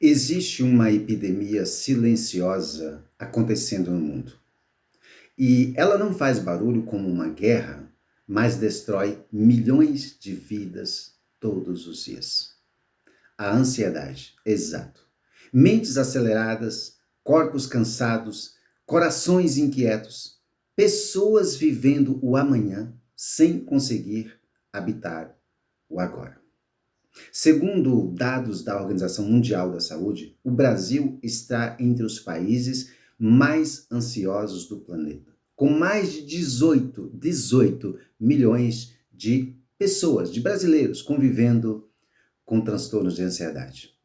Existe uma epidemia silenciosa acontecendo no mundo. E ela não faz barulho como uma guerra, mas destrói milhões de vidas todos os dias. A ansiedade, exato. Mentes aceleradas, corpos cansados, corações inquietos, pessoas vivendo o amanhã sem conseguir habitar o agora. Segundo dados da Organização Mundial da Saúde, o Brasil está entre os países mais ansiosos do planeta, com mais de 18 milhões de pessoas, de brasileiros, convivendo com transtornos de ansiedade.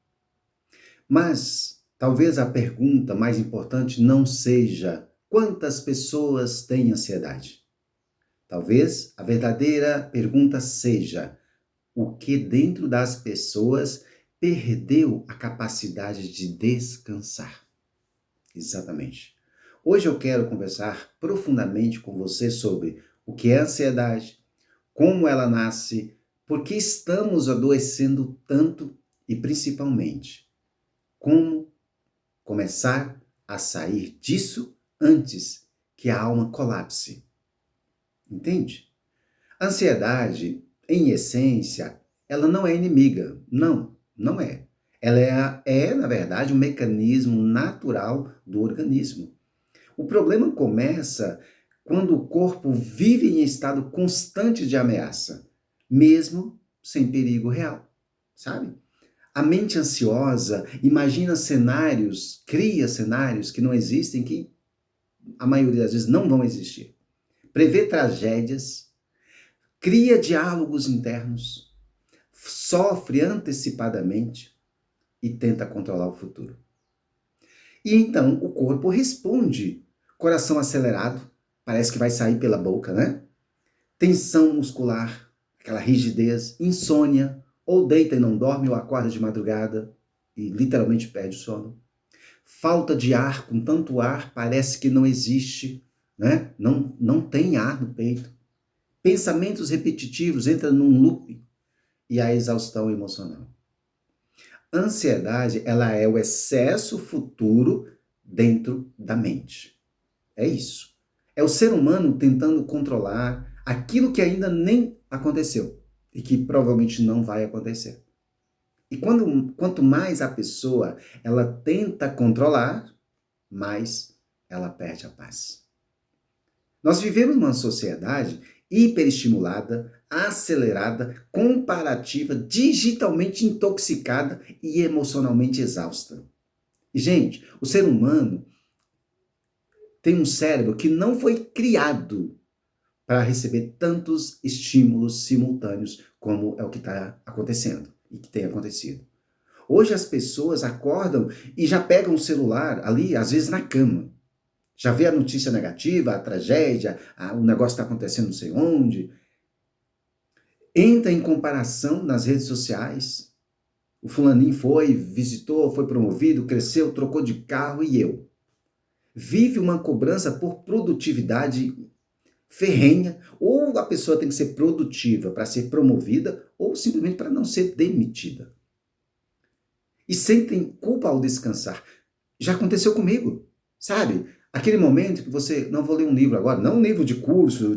Mas talvez a pergunta mais importante não seja quantas pessoas têm ansiedade. Talvez a verdadeira pergunta seja: o que dentro das pessoas perdeu a capacidade de descansar? Exatamente. Hoje eu quero conversar profundamente com você sobre o que é ansiedade, como ela nasce, por que estamos adoecendo tanto e principalmente como começar a sair disso antes que a alma colapse. Entende? A ansiedade, em essência, ela não é inimiga. Não, não é. Ela na verdade, um mecanismo natural do organismo. O problema começa quando o corpo vive em estado constante de ameaça, mesmo sem perigo real, sabe? A mente ansiosa imagina cenários, cria cenários que não existem, que a maioria das vezes não vão existir. Prevê tragédias, cria diálogos internos, sofre antecipadamente e tenta controlar o futuro. E então o corpo responde. Coração acelerado, parece que vai sair pela boca, né? Tensão muscular, aquela rigidez, insônia, ou deita e não dorme ou acorda de madrugada e literalmente perde o sono. Falta de ar, com tanto ar, parece que não existe, né? Não tem ar no peito. Pensamentos repetitivos, entra num loop e a exaustão emocional. Ansiedade, ela é o excesso futuro dentro da mente. É isso. É o ser humano tentando controlar aquilo que ainda nem aconteceu e que provavelmente não vai acontecer. E quanto mais a pessoa ela tenta controlar, mais ela perde a paz. Nós vivemos numa sociedade hiperestimulada, acelerada, comparativa, digitalmente intoxicada e emocionalmente exausta. E, gente, o ser humano tem um cérebro que não foi criado para receber tantos estímulos simultâneos como é o que está acontecendo e que tem acontecido. Hoje as pessoas acordam e já pegam o celular ali, às vezes na cama. Já vê a notícia negativa, a tragédia, o negócio está acontecendo não sei onde. Entra em comparação nas redes sociais. O fulaninho foi, visitou, foi promovido, cresceu, trocou de carro e eu. Vive uma cobrança por produtividade ferrenha, ou a pessoa tem que ser produtiva para ser promovida, ou simplesmente para não ser demitida. E sentem culpa ao descansar. Já aconteceu comigo, sabe? Aquele momento que você, não vou ler um livro agora, não um livro de curso,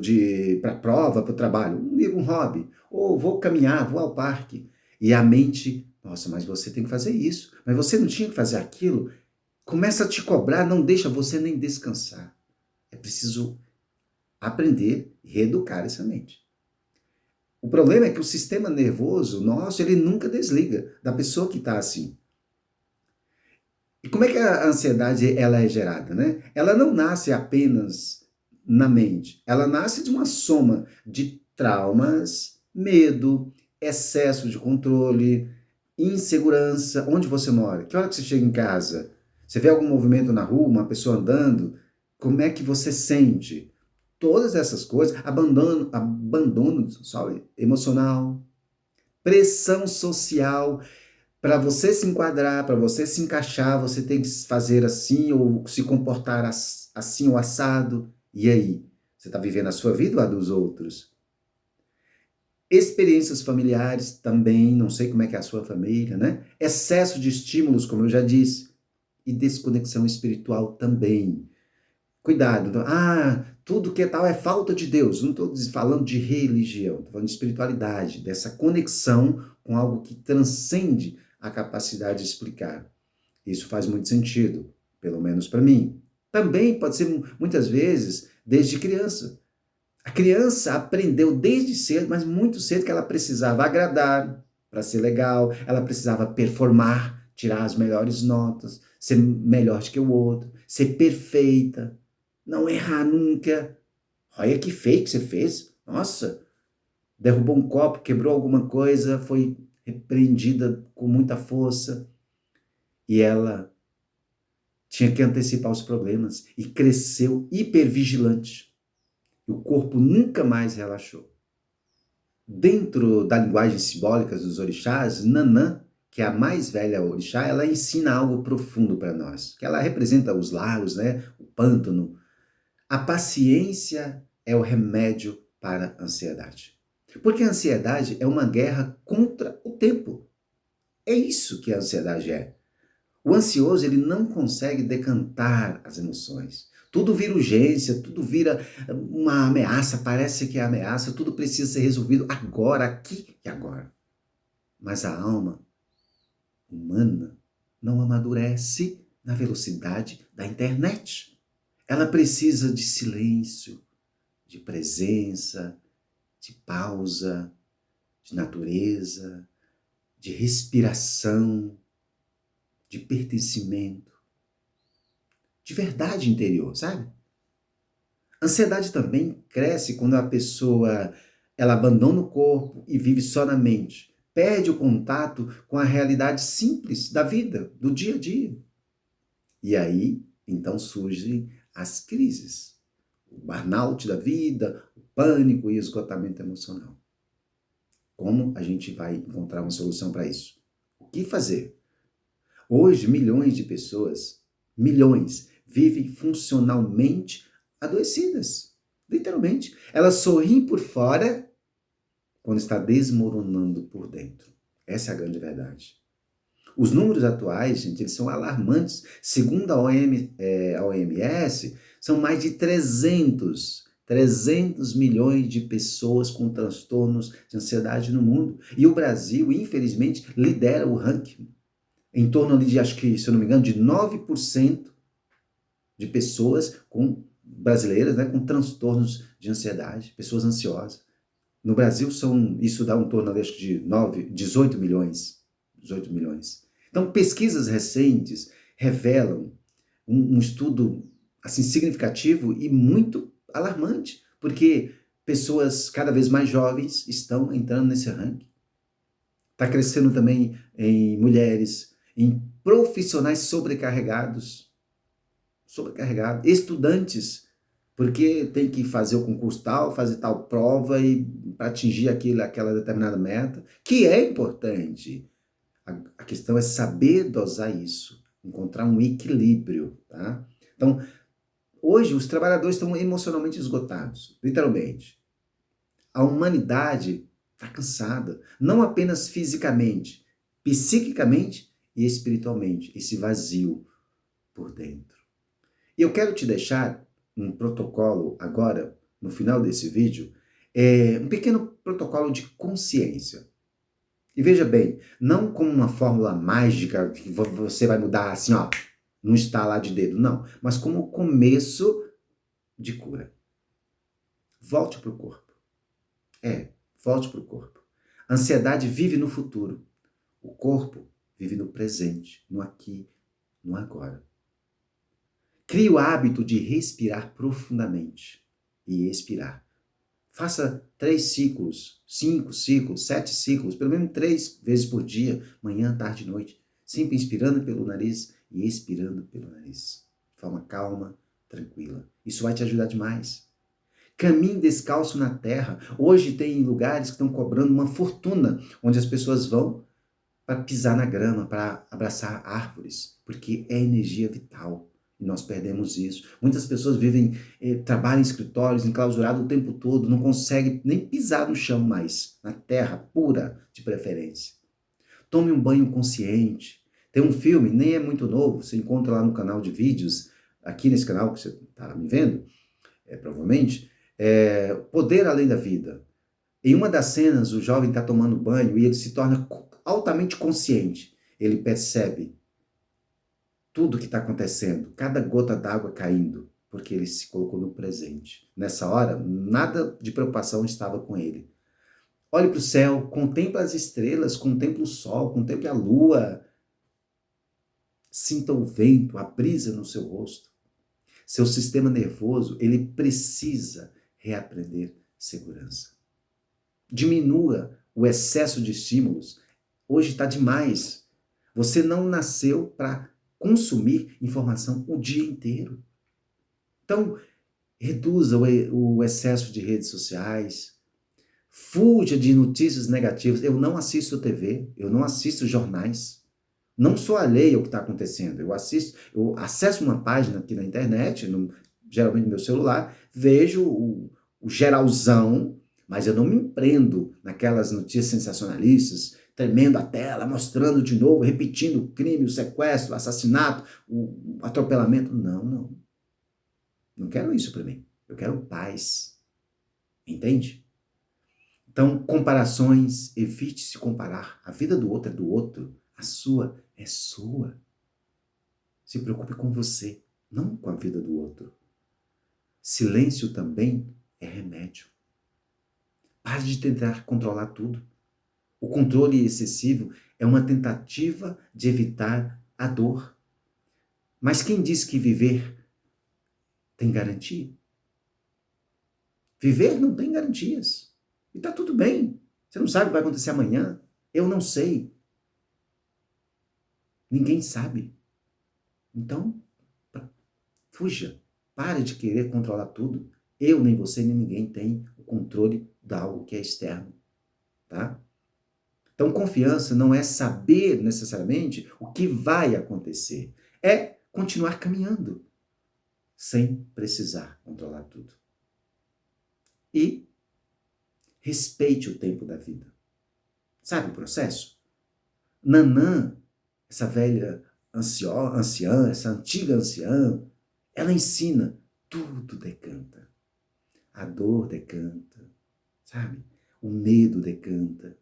para prova, para o trabalho, um livro, um hobby, ou vou caminhar, vou ao parque. E a mente, nossa, mas você tem que fazer isso, mas você não tinha que fazer aquilo. Começa a te cobrar, não deixa você nem descansar. É preciso aprender e reeducar essa mente. O problema é que o sistema nervoso nosso, ele nunca desliga da pessoa que está assim. E como é que a ansiedade ela é gerada, né? Ela não nasce apenas na mente. Ela nasce de uma soma de traumas, medo, excesso de controle, insegurança. Onde você mora? Que hora que você chega em casa? Você vê algum movimento na rua, uma pessoa andando? Como é que você sente? Todas essas coisas, abandono emocional, pressão social. Para você se enquadrar, para você se encaixar, você tem que fazer assim ou se comportar assim ou assado. E aí? Você está vivendo a sua vida ou a dos outros? Experiências familiares também, não sei como é que é a sua família, né? Excesso de estímulos, como eu já disse, e desconexão espiritual também. Cuidado, tudo que é tal é falta de Deus. Não estou falando de religião, estou falando de espiritualidade, dessa conexão com algo que transcende a capacidade de explicar. Isso faz muito sentido, pelo menos para mim. Também pode ser, muitas vezes, desde criança. A criança aprendeu desde cedo, mas muito cedo, que ela precisava agradar para ser legal, ela precisava performar, tirar as melhores notas, ser melhor do que o outro, ser perfeita, não errar nunca. Olha que feio que você fez. Nossa, derrubou um copo, quebrou alguma coisa, foi repreendida com muita força. E ela tinha que antecipar os problemas e cresceu hipervigilante. E o corpo nunca mais relaxou. Dentro da linguagem simbólica dos orixás, Nanã, que é a mais velha orixá, ela ensina algo profundo para nós, que ela representa os lagos, né, o pântano. A paciência é o remédio para a ansiedade. Porque a ansiedade é uma guerra contra o tempo. É isso que a ansiedade é. O ansioso, ele não consegue decantar as emoções. Tudo vira urgência, tudo vira uma ameaça, parece que é ameaça, tudo precisa ser resolvido agora, aqui e agora. Mas a alma humana não amadurece na velocidade da internet. Ela precisa de silêncio, de presença, de pausa, de natureza, de respiração, de pertencimento, de verdade interior, sabe? A ansiedade também cresce quando a pessoa ela abandona o corpo e vive só na mente, perde o contato com a realidade simples da vida, do dia a dia. E aí, então surgem as crises, o burnout da vida, o pânico e o esgotamento emocional. Como a gente vai encontrar uma solução para isso? O que fazer? Hoje, milhões de pessoas, milhões, vivem funcionalmente adoecidas. Literalmente. Elas sorriem por fora quando está desmoronando por dentro. Essa é a grande verdade. Os números atuais, gente, eles são alarmantes. Segundo a OMS, são mais de 300 milhões de pessoas com transtornos de ansiedade no mundo. E o Brasil, infelizmente, lidera o ranking. Em torno ali de, acho que, se eu não me engano, de 9% de pessoas brasileiras, né, com transtornos de ansiedade, pessoas ansiosas. No Brasil, isso dá um torno, acho que de 18 milhões. 18 milhões. Então, pesquisas recentes revelam um estudo assim, significativo e muito alarmante, porque pessoas cada vez mais jovens estão entrando nesse ranking. Está crescendo também em mulheres, em profissionais sobrecarregados, estudantes, porque tem que fazer o concurso tal, fazer tal prova e para atingir aquela determinada meta, que é importante. A questão é saber dosar isso, encontrar um equilíbrio, tá? Então, hoje os trabalhadores estão emocionalmente esgotados, literalmente. A humanidade está cansada, não apenas fisicamente, psiquicamente e espiritualmente, esse vazio por dentro. E eu quero te deixar um protocolo agora, no final desse vídeo, um pequeno protocolo de consciência. E veja bem, não como uma fórmula mágica que você vai mudar assim, ó, num estalar de dedo, não. Mas como o começo de cura. Volte para o corpo. Volte para o corpo. A ansiedade vive no futuro. O corpo vive no presente, no aqui, no agora. Crie o hábito de respirar profundamente e expirar. Faça 3 ciclos, 5 ciclos, 7 ciclos, pelo menos 3 vezes por dia, manhã, tarde e noite. Sempre inspirando pelo nariz e expirando pelo nariz. De forma calma, tranquila. Isso vai te ajudar demais. Caminhe descalço na terra. Hoje tem lugares que estão cobrando uma fortuna, onde as pessoas vão para pisar na grama, para abraçar árvores, porque é energia vital. E nós perdemos isso. Muitas pessoas vivem, trabalham em escritórios, enclausurados o tempo todo, não conseguem nem pisar no chão mais, na terra pura, de preferência. Tome um banho consciente. Tem um filme, nem é muito novo, você encontra lá no canal de vídeos, aqui nesse canal que você está me vendo, provavelmente, Poder Além da Vida. Em uma das cenas, o jovem está tomando banho e ele se torna altamente consciente. Ele percebe tudo que está acontecendo, cada gota d'água caindo, porque ele se colocou no presente. Nessa hora, nada de preocupação estava com ele. Olhe para o céu, contemple as estrelas, contemple o sol, contemple a lua. Sinta o vento, a brisa no seu rosto. Seu sistema nervoso, ele precisa reaprender segurança. Diminua o excesso de estímulos. Hoje está demais. Você não nasceu para consumir informação o dia inteiro. Então, reduza o excesso de redes sociais, fuja de notícias negativas. Eu não assisto TV, eu não assisto jornais. Não sou alheio ao que está acontecendo. Eu acesso uma página aqui na internet, geralmente no meu celular, vejo o geralzão, mas eu não me empreendo naquelas notícias sensacionalistas, tremendo a tela, mostrando de novo, repetindo o crime, o sequestro, o assassinato, o atropelamento. Não, não. Não quero isso para mim. Eu quero paz. Entende? Então, comparações, evite se comparar. A vida do outro é do outro, a sua é sua. Se preocupe com você, não com a vida do outro. Silêncio também é remédio. Pare de tentar controlar tudo. O controle excessivo é uma tentativa de evitar a dor. Mas quem diz que viver tem garantia? Viver não tem garantias. E está tudo bem. Você não sabe o que vai acontecer amanhã. Eu não sei. Ninguém sabe. Então, fuja. Pare de querer controlar tudo. Eu, nem você, nem ninguém tem o controle de algo que é externo. Tá? Então, confiança não é saber necessariamente o que vai acontecer. É continuar caminhando sem precisar controlar tudo. E respeite o tempo da vida. Sabe o processo? Nanã, essa velha anciã, essa antiga anciã, ela ensina, tudo decanta. A dor decanta, sabe? O medo decanta.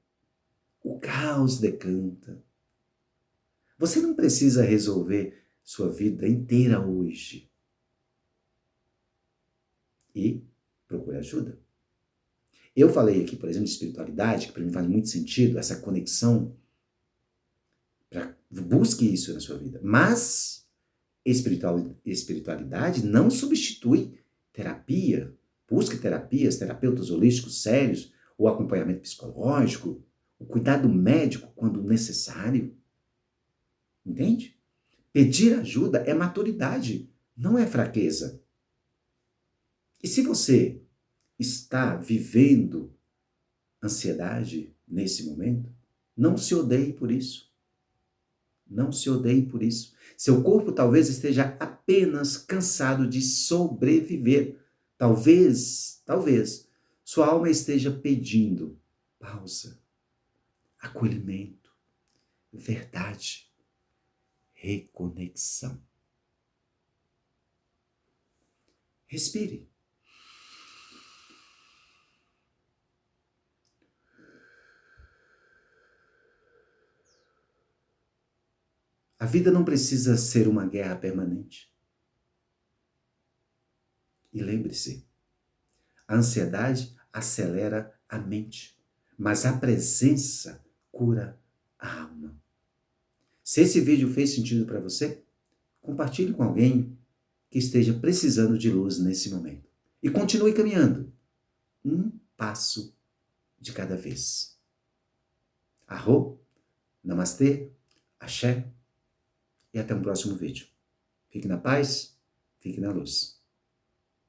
O caos decanta. Você não precisa resolver sua vida inteira hoje. E procure ajuda. Eu falei aqui, por exemplo, de espiritualidade, que para mim faz muito sentido, essa conexão. Busque isso na sua vida. Mas espiritualidade não substitui terapia. Busque terapias, terapeutas holísticos sérios, o acompanhamento psicológico, o cuidado médico quando necessário. Entende? Pedir ajuda é maturidade, não é fraqueza. E se você está vivendo ansiedade nesse momento, não se odeie por isso. Não se odeie por isso. Seu corpo talvez esteja apenas cansado de sobreviver. Talvez, sua alma esteja pedindo pausa, acolhimento, verdade, reconexão. Respire. A vida não precisa ser uma guerra permanente. E lembre-se, a ansiedade acelera a mente, mas a presença cura a alma. Se esse vídeo fez sentido para você, compartilhe com alguém que esteja precisando de luz nesse momento. E continue caminhando, um passo de cada vez. Arro, namastê, axé, e até um próximo vídeo. Fique na paz, fique na luz.